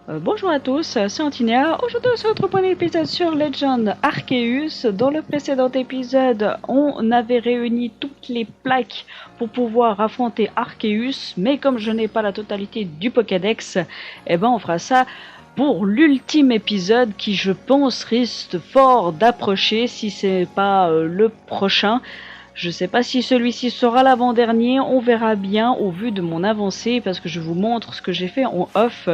Bonjour à tous, c'est Antinia. Aujourd'hui, on se retrouve pour un épisode sur Legend Arceus. Dans le précédent épisode, on avait réuni toutes les plaques pour pouvoir affronter Arceus, mais comme je n'ai pas la totalité du Pokédex, eh ben on fera ça pour l'ultime épisode qui, je pense, risque fort d'approcher si c'est pas le prochain. Je sais pas si celui-ci sera l'avant-dernier, on verra bien au vu de mon avancée parce que je vous montre ce que j'ai fait en off.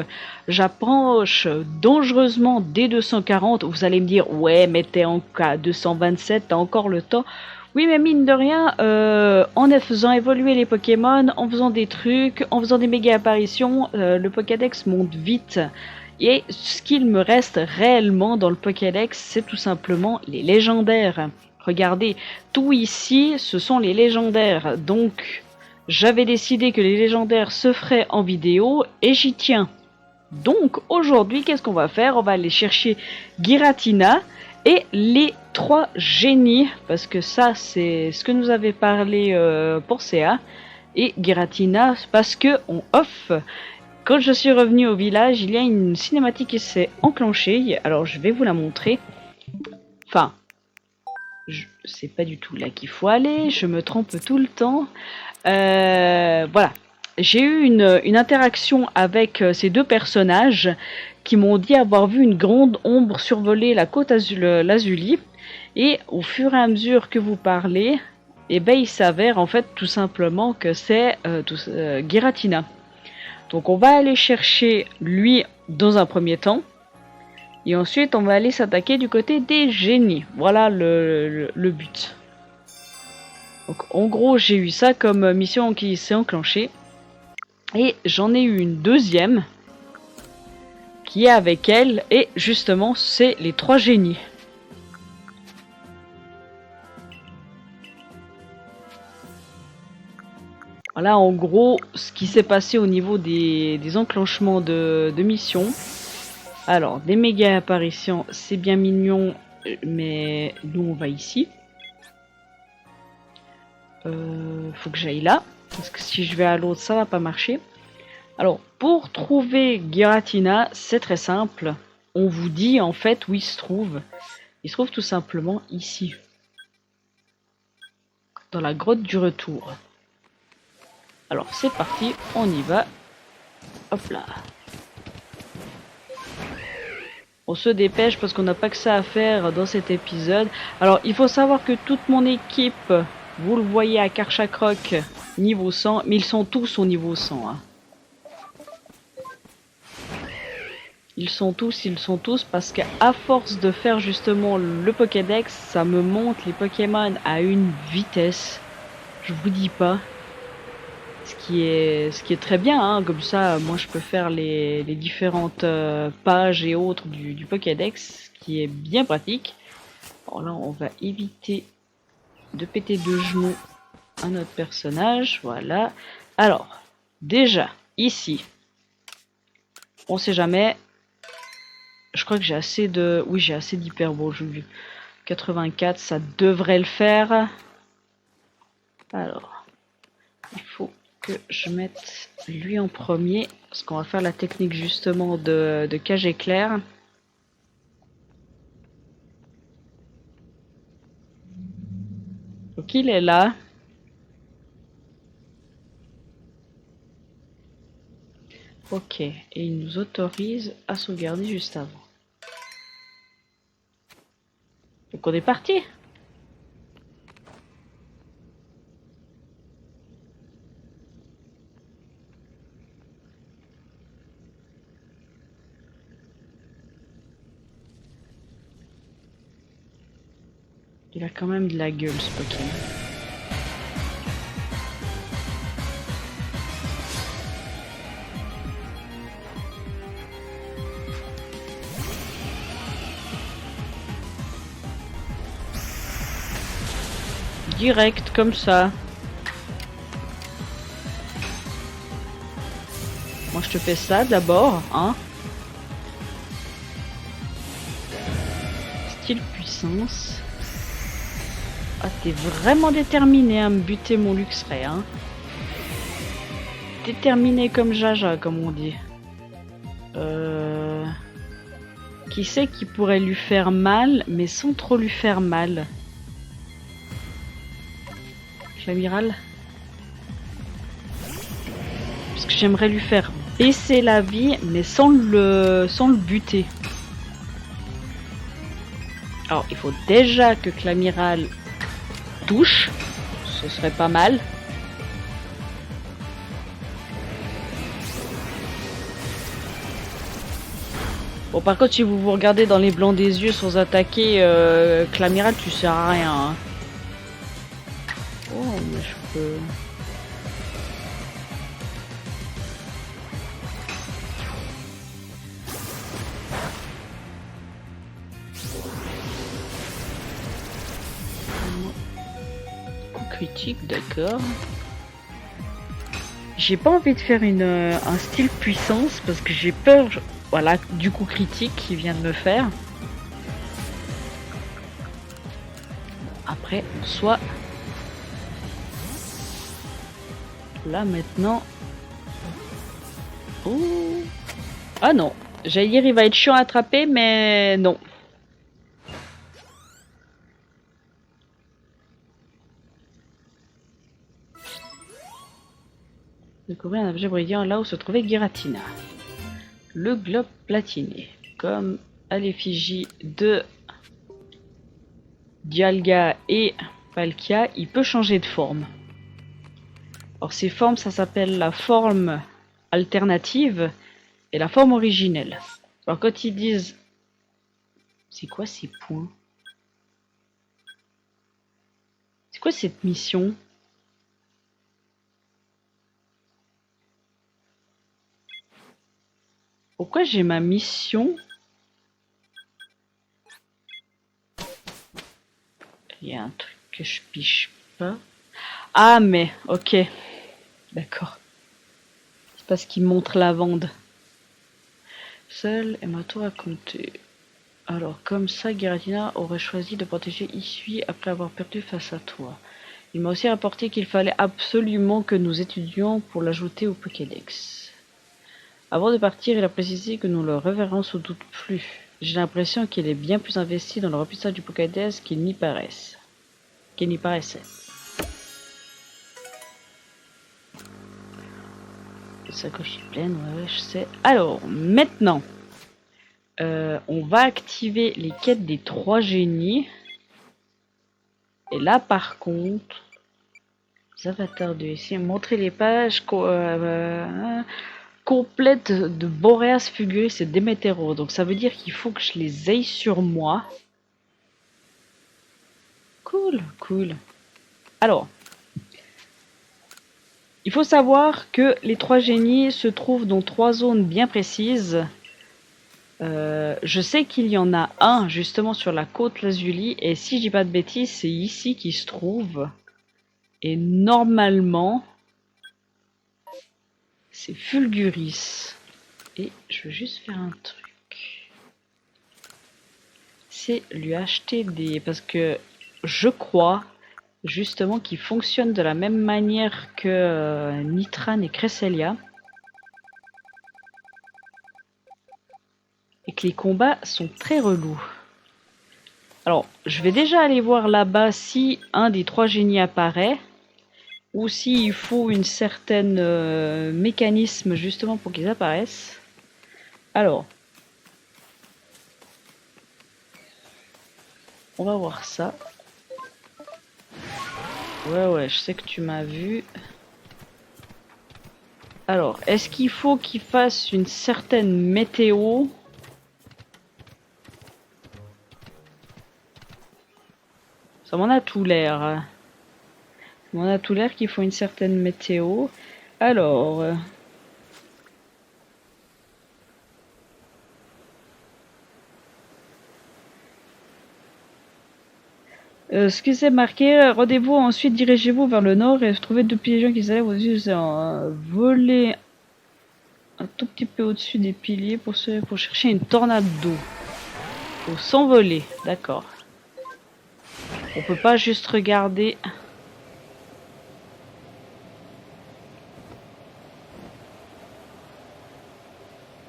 J'approche dangereusement des 240. Vous allez me dire, ouais, mais t'es en cas 227, t'as encore le temps. Oui, mais mine de rien, en faisant évoluer les Pokémon, en faisant des trucs, en faisant des méga apparitions, le Pokédex monte vite. Et ce qu'il me reste réellement dans le Pokédex, c'est tout simplement les légendaires. Regardez, tout ici, ce sont les légendaires. Donc, j'avais décidé que les légendaires se feraient en vidéo et j'y tiens. Donc, aujourd'hui, qu'est-ce qu'on va faire? On va aller chercher Giratina et les 3 génies. Parce que ça, c'est ce que nous avait parlé pour CA. Et Giratina, parce que on off. Quand je suis revenu au village, il y a une cinématique qui s'est enclenchée. Alors, je vais vous la montrer. Enfin, c'est pas du tout là qu'il faut aller, je me trompe tout le temps. Voilà, j'ai eu une interaction avec ces deux personnages qui m'ont dit avoir vu une grande ombre survoler la côte Lazuli. Et au fur et à mesure que vous parlez, eh ben, il s'avère en fait tout simplement que c'est Giratina. Donc on va aller chercher lui dans un premier temps. Et ensuite, on va aller s'attaquer du côté des génies. Voilà le but. Donc, en gros, j'ai eu ça comme mission qui s'est enclenchée. Et j'en ai eu une deuxième qui est avec elle. Et justement, c'est les 3 génies. Voilà, en gros, ce qui s'est passé au niveau des enclenchements de mission. Alors, des méga apparitions, c'est bien mignon, mais nous on va ici. Faut que j'aille là, parce que si je vais à l'autre, ça va pas marcher. Alors, pour trouver Giratina, c'est très simple. On vous dit en fait où il se trouve. Il se trouve tout simplement ici. Dans la grotte du retour. Alors, c'est parti, on y va. Hop là. On se dépêche parce qu'on n'a pas que ça à faire dans cet épisode. Alors, il faut savoir que toute mon équipe, vous le voyez à Karchakrok, niveau 100, mais ils sont tous au niveau 100. Hein. Ils sont tous, parce qu'à force de faire justement le Pokédex, ça me monte les Pokémon à une vitesse. Je vous dis pas. Ce qui est très bien, hein. Comme ça, moi je peux faire les différentes pages et autres du Pokédex, ce qui est bien pratique. Alors là, on va éviter de péter de genoux à notre personnage, voilà. Alors, déjà, ici, on sait jamais, je crois que j'ai assez de... Oui, j'ai assez d'hyperbo, 84, ça devrait le faire. Alors, il faut que je mette lui en premier, parce qu'on va faire la technique justement de cage éclair. Donc il est là. Ok, et il nous autorise à sauvegarder juste avant. Donc on est parti. Il a quand même de la gueule ce Pokémon. Direct comme ça. Moi je te fais ça d'abord, hein. Style puissance. Ah, t'es vraiment déterminé à me buter mon Luxray, hein. Déterminé comme Jaja, comme on dit. qui sait qui pourrait lui faire mal, mais sans trop lui faire mal? L'amiral? Parce que j'aimerais lui faire baisser la vie, mais sans le buter. Alors, il faut déjà que l'amiral touche. Ce serait pas mal. Bon, par contre, si vous vous regardez dans les blancs des yeux sans attaquer, l'amiral, tu sers à rien. Hein. Oh, mais je peux... Coup critique, d'accord. J'ai pas envie de faire un style puissance parce que j'ai peur, voilà, du coup critique qu'il vient de me faire. Après, soit là maintenant. Oh. Ah non, j'allais dire il va être chiant à attraper, mais non. Découvrir un objet brillant là où se trouvait Giratina. Le globe platiné, comme à l'effigie de Dialga et Palkia, il peut changer de forme. Alors ces formes, ça s'appelle la forme alternative et la forme originelle. Alors quand ils disent... C'est quoi ces points? C'est quoi cette mission? Pourquoi j'ai ma mission? Il y a un truc que je piche pas. Ah mais, ok. D'accord. C'est parce qu'il montre la vende. Seul est ma tour à compter. Alors, comme ça, Giratina aurait choisi de protéger Isui après avoir perdu face à toi. Il m'a aussi rapporté qu'il fallait absolument que nous étudions pour l'ajouter au Pokédex. Avant de partir, il a précisé que nous le reverrons sans doute plus. J'ai l'impression qu'il est bien plus investi dans le remplissage du Pokédex qu'il n'y paraissait. La sacoche est pleine, ouais, je sais. Alors, maintenant, on va activer les quêtes des 3 génies. Et là, par contre, les avatars de ici, montrer les pages complètes de Boreas, Fulguris et Demetero. Donc ça veut dire qu'il faut que je les aille sur moi. Cool, cool. Alors, il faut savoir que les 3 génies se trouvent dans 3 zones bien précises. Je sais qu'il y en a un justement sur la côte Lazuli, et si je dis pas de bêtises, c'est ici qu'il se trouve. Et normalement, c'est Fulguris. Et je veux juste faire un truc. C'est lui acheter des... Parce que je crois justement qu'il fonctionne de la même manière que Nitran et Cresselia. Et que les combats sont très relous. Alors, je vais déjà aller voir là-bas si un des 3 génies apparaît. Ou s'il faut une certaine mécanisme justement pour qu'ils apparaissent. Alors, on va voir ça. Ouais, je sais que tu m'as vu. Alors, est-ce qu'il faut qu'il fasse une certaine météo? Ça m'en a tout l'air. Ça m'en a tout l'air qu'il faut une certaine météo. Alors... ce qui s'est marqué, rendez-vous ensuite, dirigez-vous vers le nord et trouvez 2 pigeons qui s'élèvent au-dessus, voler un tout petit peu au-dessus des piliers pour chercher une tornade d'eau. Faut s'envoler, d'accord. On peut pas juste regarder.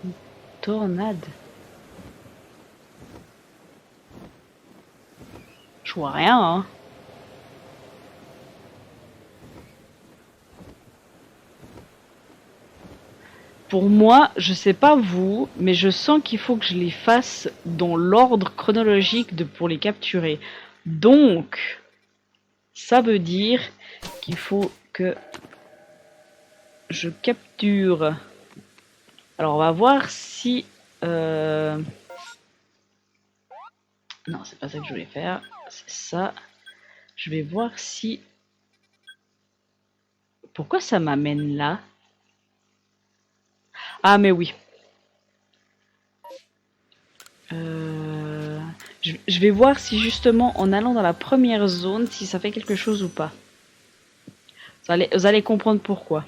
Une tornade. Je vois rien, hein. Pour moi, je sais pas vous, mais je sens qu'il faut que je les fasse dans l'ordre chronologique pour les capturer. Donc, ça veut dire qu'il faut que je capture. Alors, on va voir si... Non, c'est pas ça que je voulais faire. C'est ça. Je vais voir si... Pourquoi ça m'amène là? Ah, mais oui. Je vais voir si justement, en allant dans la première zone, si ça fait quelque chose ou pas. Vous allez comprendre pourquoi.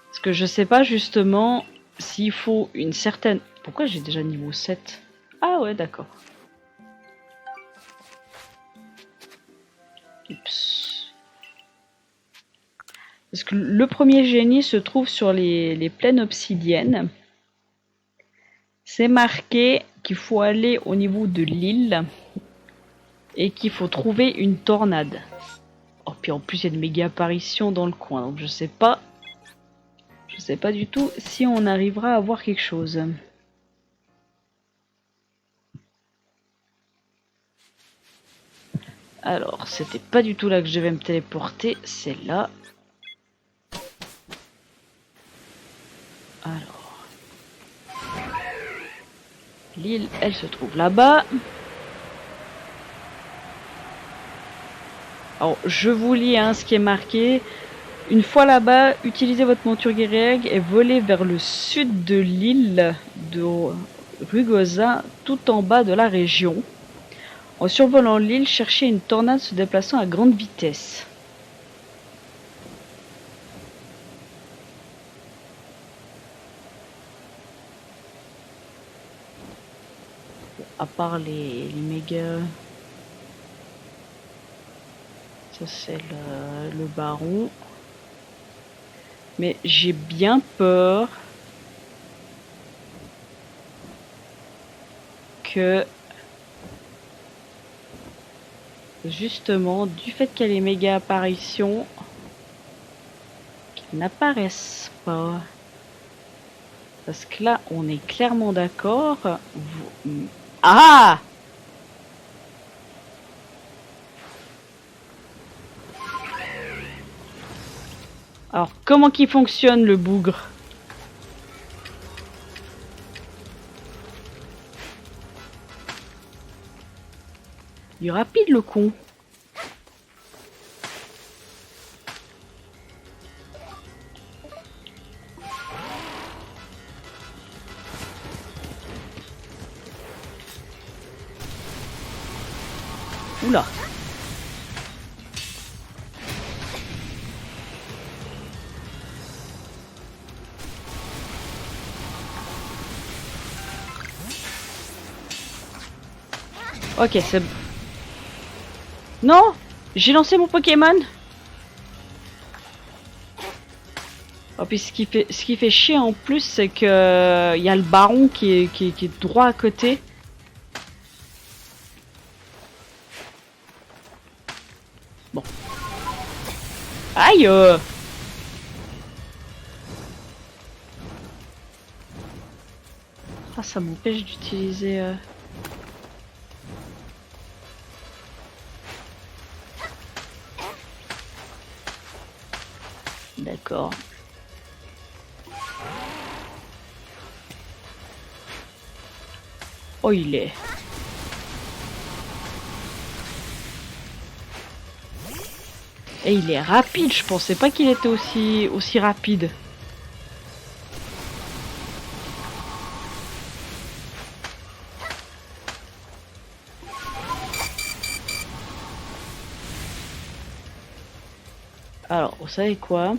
Parce que je sais pas justement s'il faut une certaine... Pourquoi j'ai déjà niveau 7? Ah ouais, d'accord. Oups. Parce que le premier génie se trouve sur les plaines obsidiennes. C'est marqué qu'il faut aller au niveau de l'île et qu'il faut trouver une tornade. Oh, puis en plus il y a de méga apparitions dans le coin, donc je sais pas du tout si on arrivera à voir quelque chose. Alors, c'était pas du tout là que je devais me téléporter, c'est là. Alors, l'île, elle se trouve là-bas. Alors, je vous lis hein, ce qui est marqué. Une fois là-bas, utilisez votre monture guerrière et volez vers le sud de l'île de Rugosa, tout en bas de la région. En survolant l'île, cherchez une tornade se déplaçant à grande vitesse. À part les méga... Ça c'est le baron. Mais j'ai bien peur que justement du fait qu'elle ait méga apparition qu'elle n'apparaisse pas. Parce que là on est clairement d'accord. Ah! Alors comment qu'il fonctionne le bougre? Il est rapide le con. Oula. Ok, c'est... Non! J'ai lancé mon Pokémon! Oh, puis ce qui fait chier en plus, c'est que y a le baron qui est droit à côté. Bon. Aïe! Ah, ça m'empêche d'utiliser... D'accord. Oh, il est... Et il est rapide, je pensais pas qu'il était aussi rapide. Alors, vous savez quoi?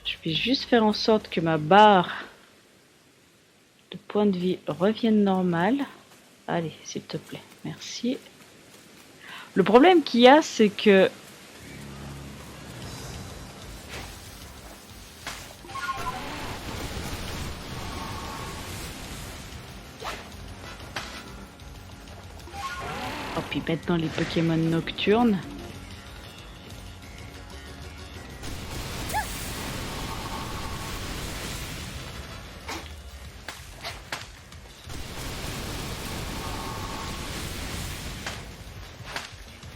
Je vais juste faire en sorte que ma barre de points de vie revienne normale. Allez, s'il te plaît, merci. Le problème qu'il y a, c'est que... Hop Puis maintenant les Pokémon nocturnes.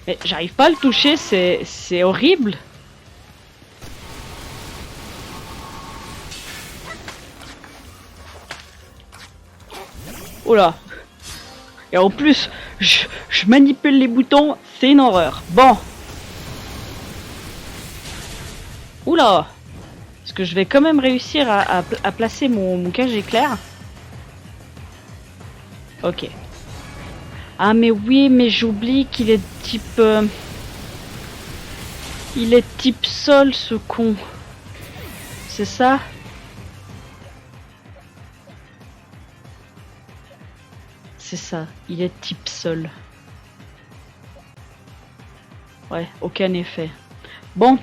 Mais j'arrive pas à le toucher, c'est horrible. Oh là. Et en plus, je manipule les boutons, c'est une horreur. Bon. Oula. Est-ce que je vais quand même réussir à placer mon cage éclair? Ok. Ah mais oui, mais j'oublie qu'il est type... Il est type sol, ce con. C'est ça? C'est ça, il est type sol. Ouais, aucun effet. Bon,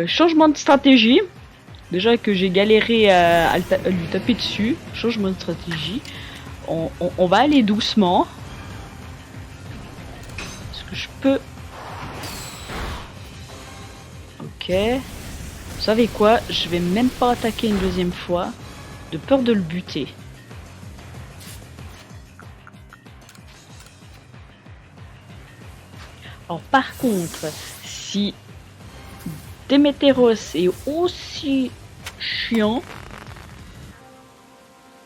changement de stratégie. Déjà que j'ai galéré à lui taper dessus. Changement de stratégie. On va aller doucement. Est-ce que je peux... Ok. Vous savez quoi? Je vais même pas attaquer une deuxième fois. De peur de le buter. Alors par contre, si Démétéros est aussi chiant,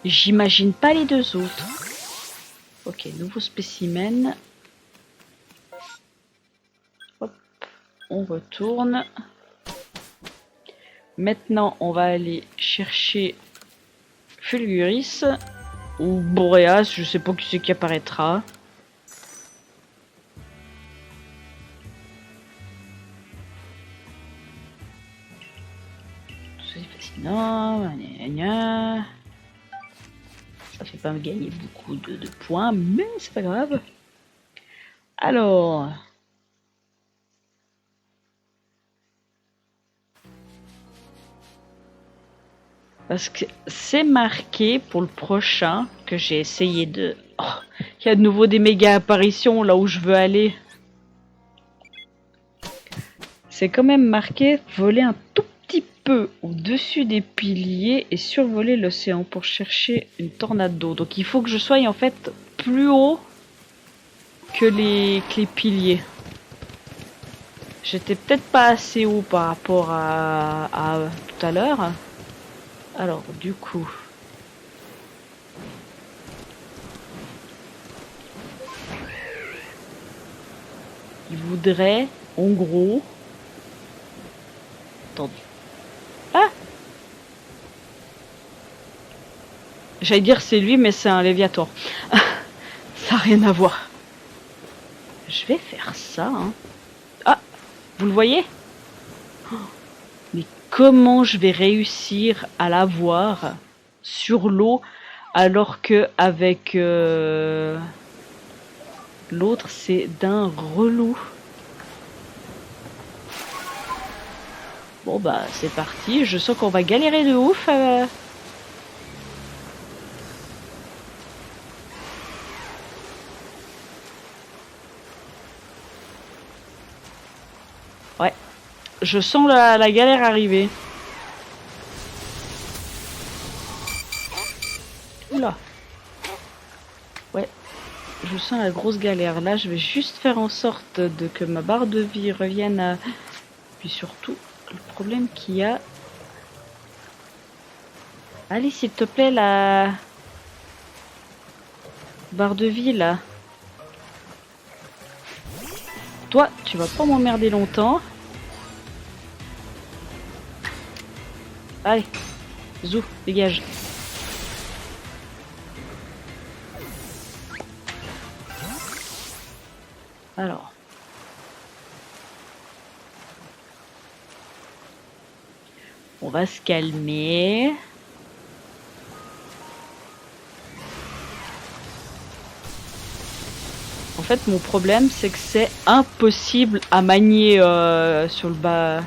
j'imagine pas les deux autres. Ok, nouveau spécimen. Hop, on retourne. Maintenant, on va aller chercher Fulguris ou Boreas, je sais pas qui c'est qui apparaîtra. Non, ça fait pas me gagner beaucoup de points, mais c'est pas grave. Alors, parce que c'est marqué pour le prochain que j'ai essayé de... Oh, il y a de nouveau des méga apparitions là où je veux aller. C'est quand même marqué voler un tout petit peu au-dessus des piliers et survoler l'océan pour chercher une tornade d'eau. Donc il faut que je sois en fait plus haut que les piliers. J'étais peut-être pas assez haut par rapport à tout à l'heure. Alors du coup... il voudrait, en gros... Attendez. Ah! J'allais dire c'est lui, mais c'est un Léviator. Ça n'a rien à voir. Je vais faire ça. Hein. Ah! Vous le voyez? Mais comment je vais réussir à l'avoir sur l'eau alors que avec l'autre c'est d'un relou. Bon bah c'est parti, je sens qu'on va galérer de ouf. Ouais, je sens la galère arriver. Oula. Ouais, je sens la grosse galère. Là, je vais juste faire en sorte que ma barre de vie revienne à... Puis surtout, le problème qu'il y a... Allez, s'il te plaît, la barre de vie, là. Toi, tu vas pas m'emmerder longtemps. Allez, zou, dégage. Alors. On va se calmer. En fait, mon problème, c'est que c'est impossible à manier sur le bas.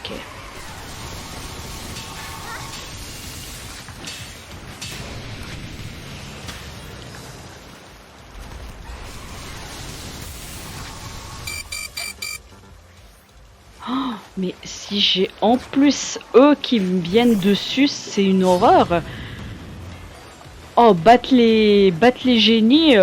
Ok. Oh, mais si j'ai en plus eux qui me viennent dessus, c'est une horreur. Oh, battre les génies.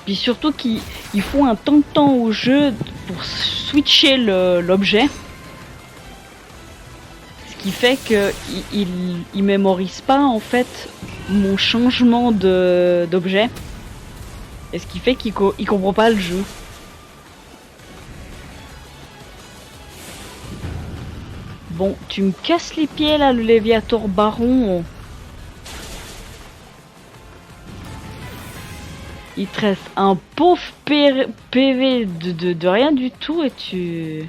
Puis surtout qu'ils font un temps de temps au jeu pour switcher l'objet. Ce qui fait qu'ils mémorisent pas en fait mon changement d'objet. Et ce qui fait qu'il comprend pas le jeu. Bon, tu me casses les pieds là, le Léviator Baron. Il te reste un pauvre PV de rien du tout et tu...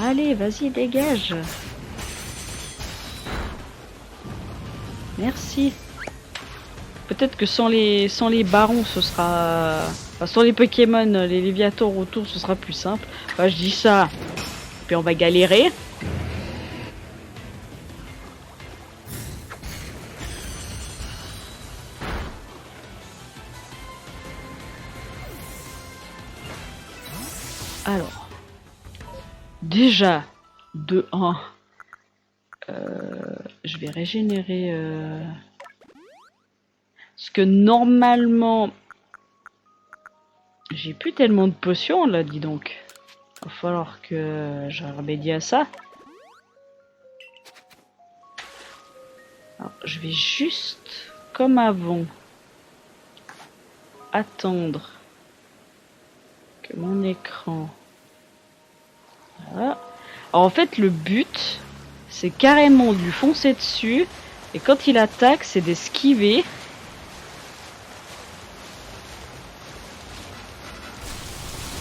Allez, vas-y, dégage. Merci. Peut-être que sans les barons, ce sera... Enfin, sans les Pokémon, les Léviators autour, ce sera plus simple. Enfin, je dis ça. Puis on va galérer. Alors. Déjà, de 1. Je vais régénérer... Parce que normalement... J'ai plus tellement de potions là, dis donc. Va falloir que je remédie à ça. Alors, je vais juste, comme avant, attendre que mon écran... Voilà. Alors en fait, le but, c'est carrément de lui foncer dessus. Et quand il attaque, c'est d'esquiver.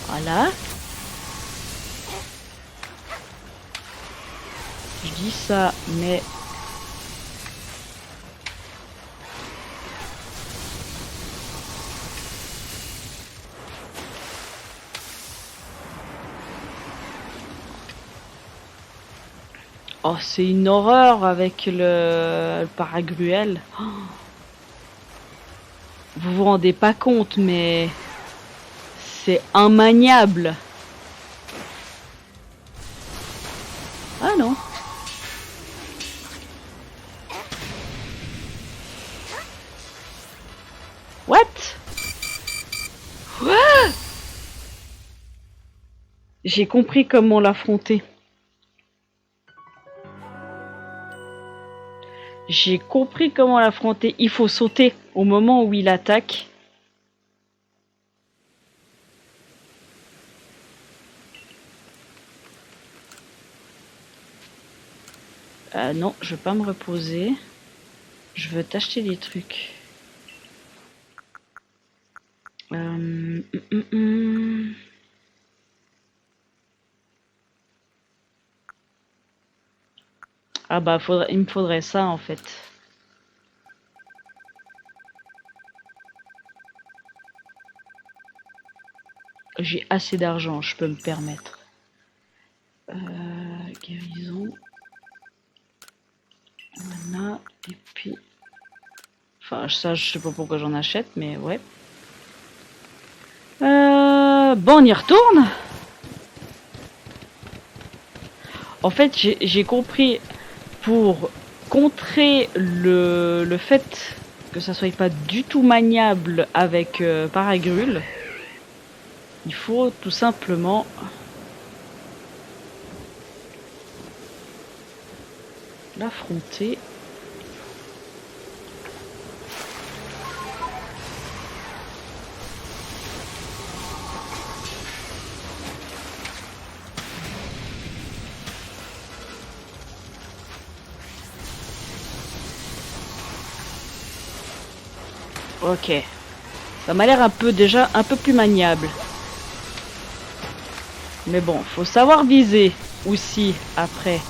Voilà. Je dis ça, mais... Oh, c'est une horreur avec le paragruel. Oh. Vous vous rendez pas compte, mais... C'est immaniable. Ah non. What? What? J'ai compris comment l'affronter. J'ai compris comment l'affronter. Il faut sauter au moment où il attaque. Non, je veux pas me reposer. Je veux t'acheter des trucs. Ah bah il me faudrait ça en fait. J'ai assez d'argent, je peux me permettre. Guérison. Voilà, et puis... Enfin, ça, je sais pas pourquoi j'en achète, mais ouais. Bon, on y retourne. En fait, j'ai compris, pour contrer le fait que ça soit pas du tout maniable avec Paragrul, il faut tout simplement l'affronter. Ok. Ça m'a l'air déjà un peu plus maniable. Mais bon, faut savoir viser aussi après.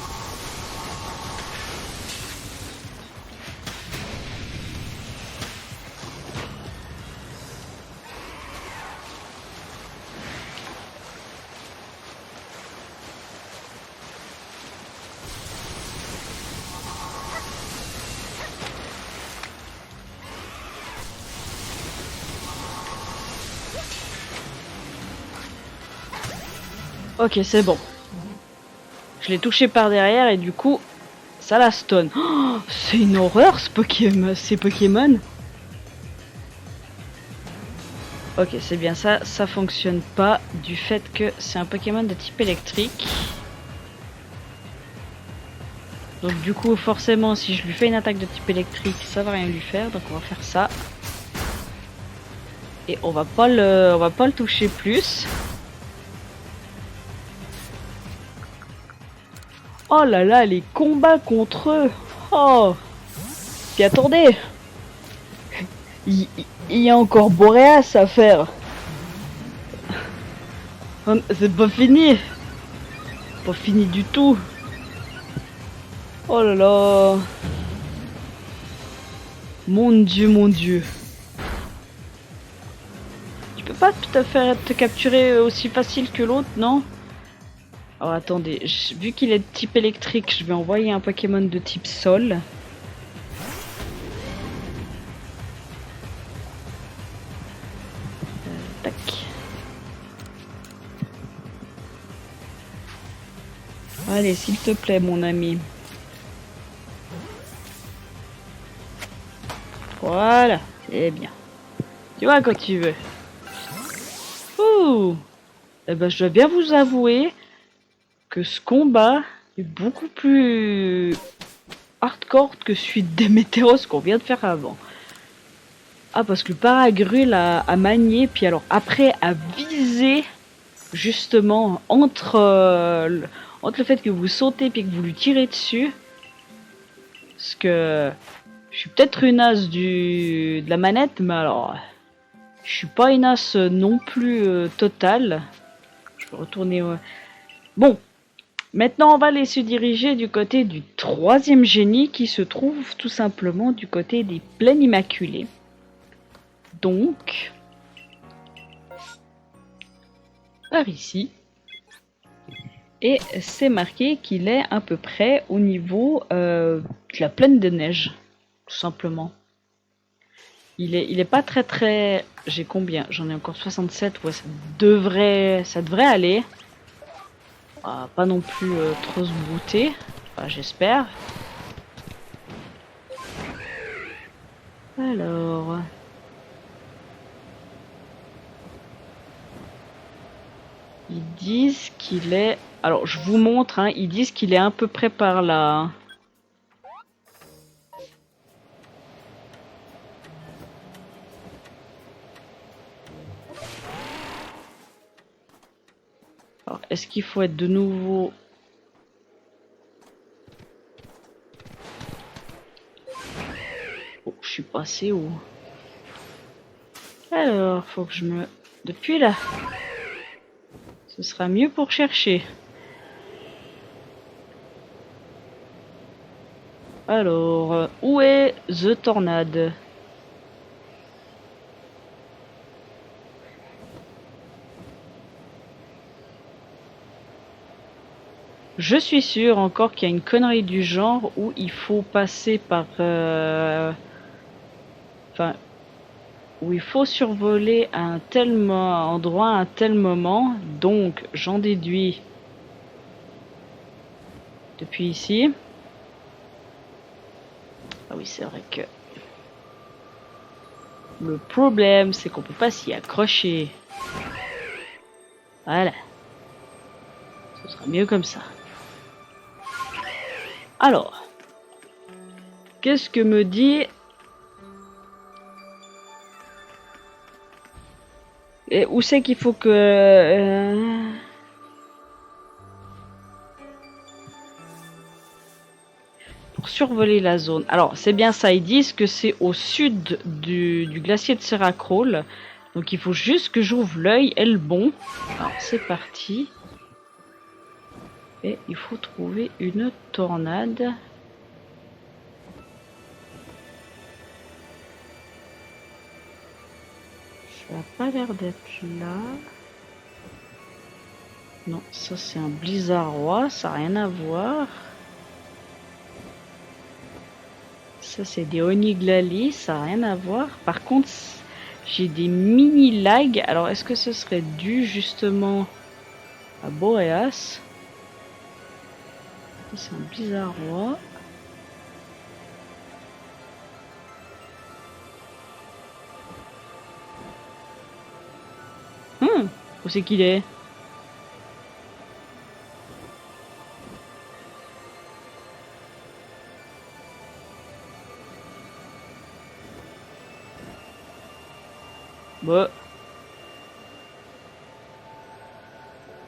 Ok, c'est bon. Je l'ai touché par derrière et du coup, ça la stun. Oh, c'est une horreur ce Pokémon, ces Pokémon. Ok, c'est bien ça, ça fonctionne pas du fait que c'est un Pokémon de type électrique. Donc du coup, forcément, si je lui fais une attaque de type électrique, ça va rien lui faire. Donc on va faire ça. Et on va pas le toucher plus. Oh là là, les combats contre eux. Oh. Puis attendez. Il y a encore Boréas à faire. C'est pas fini. Pas fini du tout. Oh là là. Mon dieu, mon dieu. Tu peux pas tout à fait te capturer aussi facile que l'autre, non? Alors attendez, vu qu'il est de type électrique, je vais envoyer un Pokémon de type sol. Tac. Allez, s'il te plaît, mon ami. Voilà, c'est bien. Tu vois quand tu veux. Ouh. Eh ben, je dois bien vous avouer que ce combat est beaucoup plus hardcore que celui de Démétéros qu'on vient de faire avant. Ah, parce que le Paragrul a manié, puis alors après a visé justement entre le fait que vous sautez puis que vous lui tirez dessus. Parce que je suis peut-être une as de la manette, mais alors je suis pas une as non plus totale. Je vais retourner. Bon, maintenant on va aller se diriger du côté du troisième génie qui se trouve tout simplement du côté des Plaines Immaculées. Donc, par ici. Et c'est marqué qu'il est à peu près au niveau de la plaine de neige, tout simplement. Il est pas très... J'ai combien? J'en ai encore 67, ouais, ça devrait aller. Pas non plus trop se brouter, enfin, j'espère. Alors... Ils disent qu'il est... Alors, je vous montre, hein, ils disent qu'il est à peu près par là. Alors, est-ce qu'il faut être de nouveau... Oh, je suis passé où? Alors, faut que je me... Depuis là. Ce sera mieux pour chercher. Alors, où est The Tornade? Je suis sûr encore qu'il y a une connerie du genre où il faut passer par... Enfin, où il faut survoler à un tel endroit à un tel moment. Donc, j'en déduis depuis ici. Ah oui, c'est vrai que... Le problème, c'est qu'on peut pas s'y accrocher. Voilà. Ce sera mieux comme ça. Alors, qu'est-ce que me dit... Et où c'est qu'il faut que... Pour survoler la zone. Alors, c'est bien ça, ils disent que c'est au sud du glacier de Seracrol. Donc, il faut juste que j'ouvre l'œil et le bon. Alors, c'est parti. Et il faut trouver une tornade. Ça n'a pas l'air d'être là. Non, ça c'est un blizzardois, ça n'a rien à voir. Ça c'est des oniglalis, ça n'a rien à voir. Par contre, j'ai des mini lags. Alors est-ce que ce serait dû justement à Boreas. C'est un bizarre roi. Où c'est qu'il est? Bah.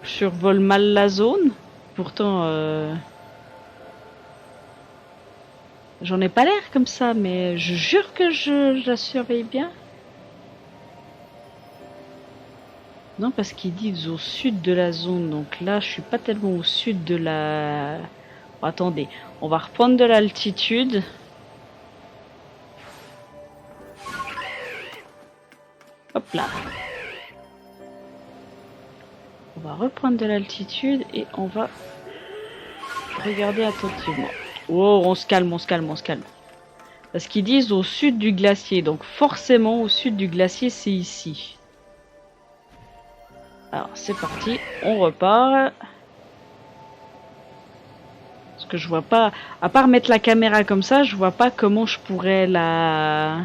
Je survole mal la zone. Pourtant, j'en ai pas l'air comme ça, mais je jure que je la surveille bien. Non, parce qu'ils disent au sud de la zone. Donc là, je suis pas tellement au sud de la... Bon, attendez, on va reprendre de l'altitude. Hop là. On va reprendre de l'altitude et on va regarder attentivement. Oh, on se calme, on se calme, on se calme. Parce qu'ils disent au sud du glacier. Donc forcément, au sud du glacier, c'est ici. Alors, c'est parti. On repart. Parce que je vois pas... À part mettre la caméra comme ça, je vois pas comment je pourrais la...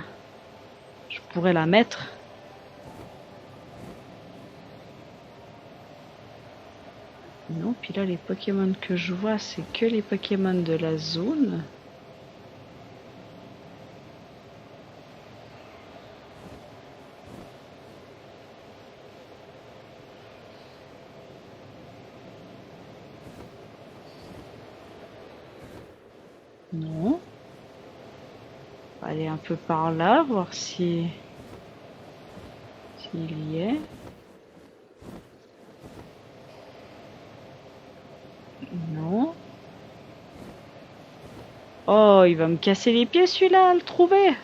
Je pourrais la mettre. Non, puis là, les Pokémon que je vois, c'est que les Pokémon de la zone. Non. On va aller un peu par là, voir si... s'il y est. Non. Oh, il va me casser les pieds celui-là, à le trouver.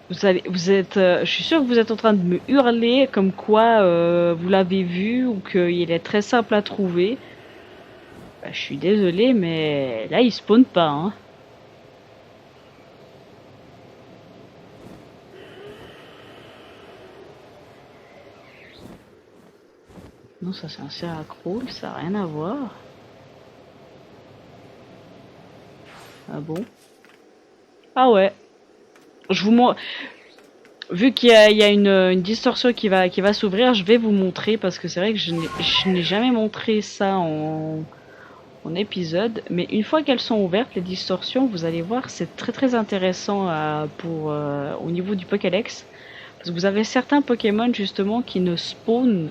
Vous êtes, je suis sûr que vous êtes en train de me hurler comme quoi vous l'avez vu ou qu'il est très simple à trouver. Bah, je suis désolé, mais là il spawn pas. Hein. Non, ça c'est un Seracrool, ça n'a rien à voir. Ah bon? Ah ouais. Je vous montre. Vu qu'il y a une distorsion qui va s'ouvrir, je vais vous montrer parce que c'est vrai que je n'ai jamais montré ça en épisode. Mais une fois qu'elles sont ouvertes, les distorsions, vous allez voir, c'est très très intéressant au niveau du Pokédex. Parce que vous avez certains Pokémon justement qui ne spawnent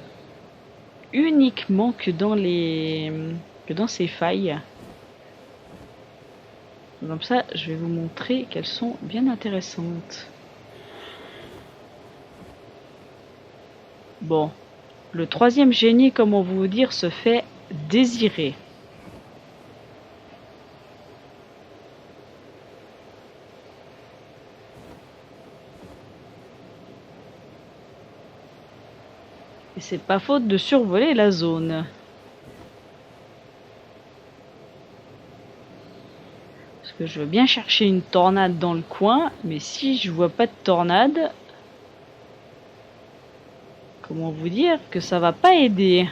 uniquement que dans ces failles. Comme ça, je vais vous montrer qu'elles sont bien intéressantes. Bon, le troisième génie, comment vous dire, se fait désirer. Et c'est pas faute de survoler la zone. Parce que je veux bien chercher une tornade dans le coin, mais si je vois pas de tornade, comment vous dire que ça va pas aider.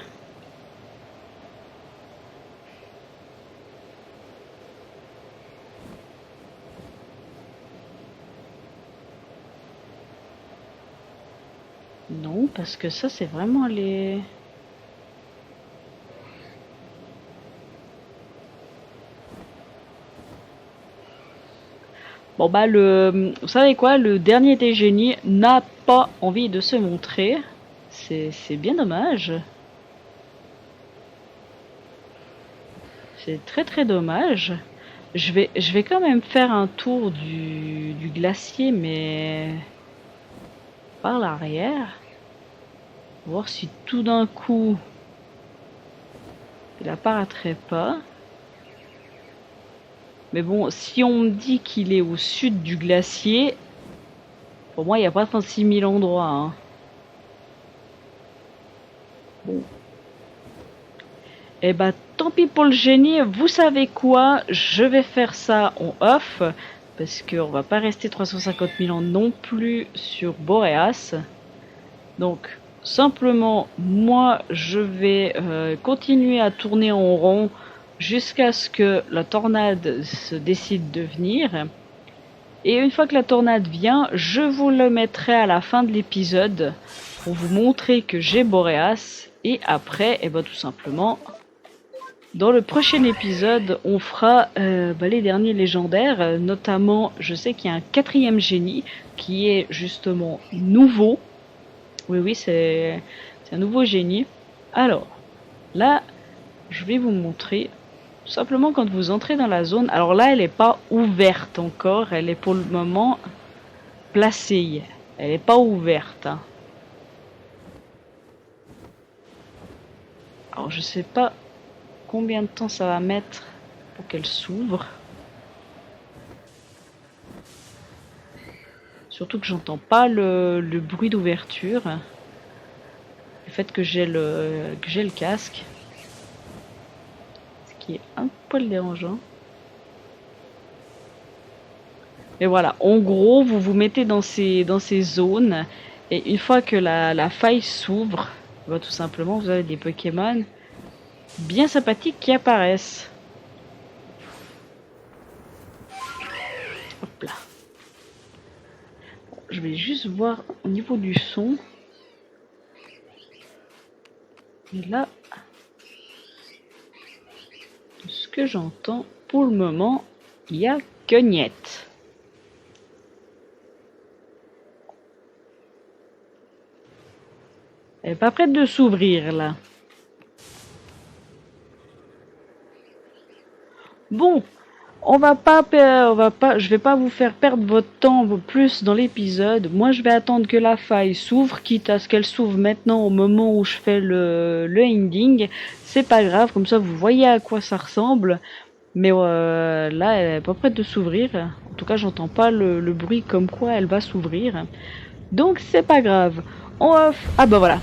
Non, parce que ça c'est vraiment les... Bon bah vous savez quoi, le dernier des génies n'a pas envie de se montrer. C'est bien dommage. C'est très très dommage. Je vais quand même faire un tour du glacier, mais par l'arrière. Voir si tout d'un coup il apparaîtrait pas. Mais bon, si on me dit qu'il est au sud du glacier, pour moi il n'y a pas 36 000 endroits. Hein. Bon. Et bah tant pis pour le génie, vous savez quoi, je vais faire ça en off. parce qu'on va pas rester 350 000 ans non plus sur Boréas. Donc simplement moi je vais continuer à tourner en rond jusqu'à ce que la tornade se décide de venir. Et une fois que la tornade vient, je vous le mettrai à la fin de l'épisode pour vous montrer que j'ai Boréas. Et après, et tout simplement, dans le prochain épisode, on fera les derniers légendaires. Notamment, je sais qu'il y a un 4e génie qui est justement nouveau. Oui, c'est un nouveau génie. Alors, là, je vais vous montrer. Tout simplement, quand vous entrez dans la zone, alors là, elle n'est pas ouverte encore, elle est pour le moment placée. Elle n'est pas ouverte. Hein. Alors, je sais pas combien de temps ça va mettre pour qu'elle s'ouvre. Surtout que j'entends pas le bruit d'ouverture. Le fait que j'ai le casque. Qui est un poil dérangeant. Mais voilà, en gros, vous vous mettez dans ces zones et une fois que la faille s'ouvre, tout simplement, vous avez des Pokémon bien sympathiques qui apparaissent. Hop là. Bon, je vais juste voir au niveau du son. Et là, ce que j'entends pour le moment, il y a Cognette. Elle est pas prête de s'ouvrir là. Bon, je vais pas vous faire perdre votre temps plus dans l'épisode. Moi, je vais attendre que la faille s'ouvre, quitte à ce qu'elle s'ouvre maintenant au moment où je fais le ending. C'est pas grave, comme ça vous voyez à quoi ça ressemble. Mais là, elle est pas prête de s'ouvrir. En tout cas, j'entends pas le bruit comme quoi elle va s'ouvrir. Donc, c'est pas grave. Ah bah voilà.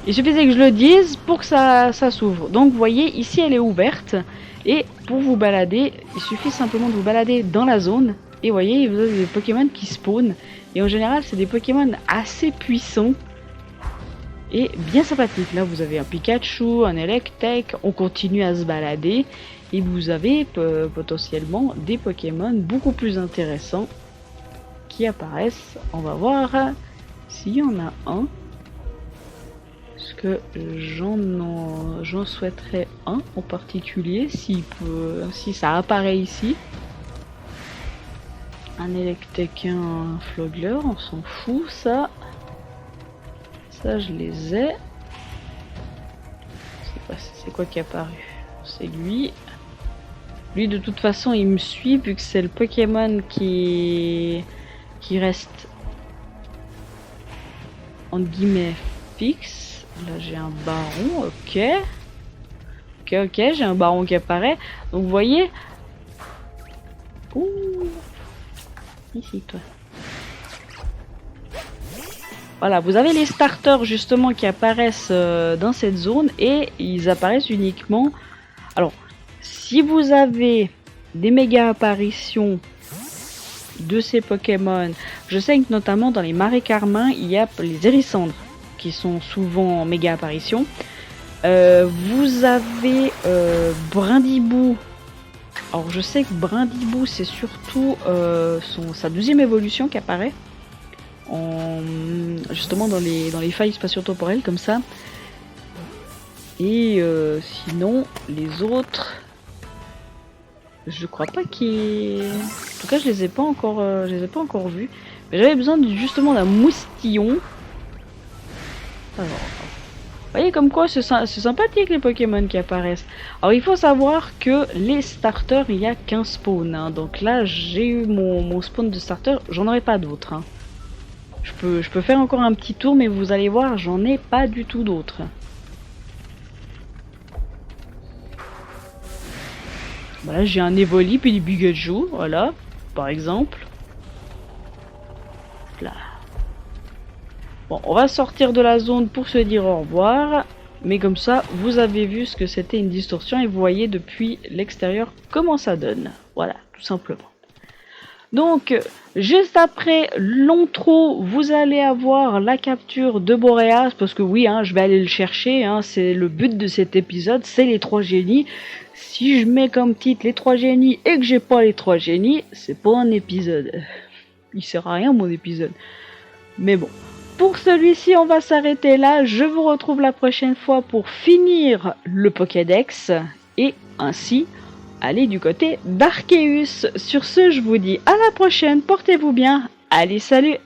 Il suffisait que je le dise pour que ça s'ouvre. Donc, vous voyez, ici, elle est ouverte. Et pour vous balader, il suffit simplement de vous balader dans la zone. Et vous voyez, vous avez des Pokémon qui spawnent. Et en général, c'est des Pokémon assez puissants. Et bien sympathiques. Là, vous avez un Pikachu, un Electek. On continue à se balader. Et vous avez potentiellement des Pokémon beaucoup plus intéressants qui apparaissent. On va voir s'il y en a un. Parce que j'en souhaiterais un en particulier, si ça apparaît ici. Un Electek, un Flogler, on s'en fout, ça. Ça, je les ai. C'est quoi qui est apparu? C'est lui. Lui, de toute façon, il me suit, vu que c'est le Pokémon qui reste, entre guillemets, fixe. Là, j'ai un baron, ok. Ok, j'ai un baron qui apparaît. Donc, vous voyez... Ouh. Ici, toi. Voilà, vous avez les starters, justement, qui apparaissent dans cette zone. Et ils apparaissent uniquement... Alors, si vous avez des méga apparitions de ces Pokémon, je sais que notamment dans les marais carmins, il y a les hérissandres qui sont souvent en méga apparition. Vous avez Brindibou. Alors je sais que Brindibou, c'est surtout sa 2e évolution qui apparaît justement dans les failles spatio-temporelles comme ça. Et sinon les autres, je crois pas qu'il... En tout cas, je les ai pas encore vus. Mais j'avais besoin justement d'un moustillon. Alors, vous voyez comme quoi c'est sympathique les Pokémon qui apparaissent. Alors il faut savoir que les starters, il y a qu'un spawn. Hein. Donc là, j'ai eu mon spawn de starter, j'en aurai pas d'autres. Hein. Je peux faire encore un petit tour, mais vous allez voir, j'en ai pas du tout d'autres. Voilà, j'ai un Evoli puis du Pikachu, voilà, par exemple. Là. Bon, on va sortir de la zone pour se dire au revoir. Mais comme ça, vous avez vu ce que c'était une distorsion et vous voyez depuis l'extérieur comment ça donne. Voilà, tout simplement. Donc, juste après l'intro, vous allez avoir la capture de Boréas, parce que oui, je vais aller le chercher, c'est le but de cet épisode, c'est les 3 génies. Si je mets comme titre les 3 génies et que j'ai pas les 3 génies, c'est pas un épisode. Il sert à rien mon épisode. Mais bon, pour celui-ci, on va s'arrêter là. Je vous retrouve la prochaine fois pour finir le Pokédex et ainsi aller du côté d'Arceus. Sur ce, je vous dis à la prochaine, portez-vous bien. Allez, salut!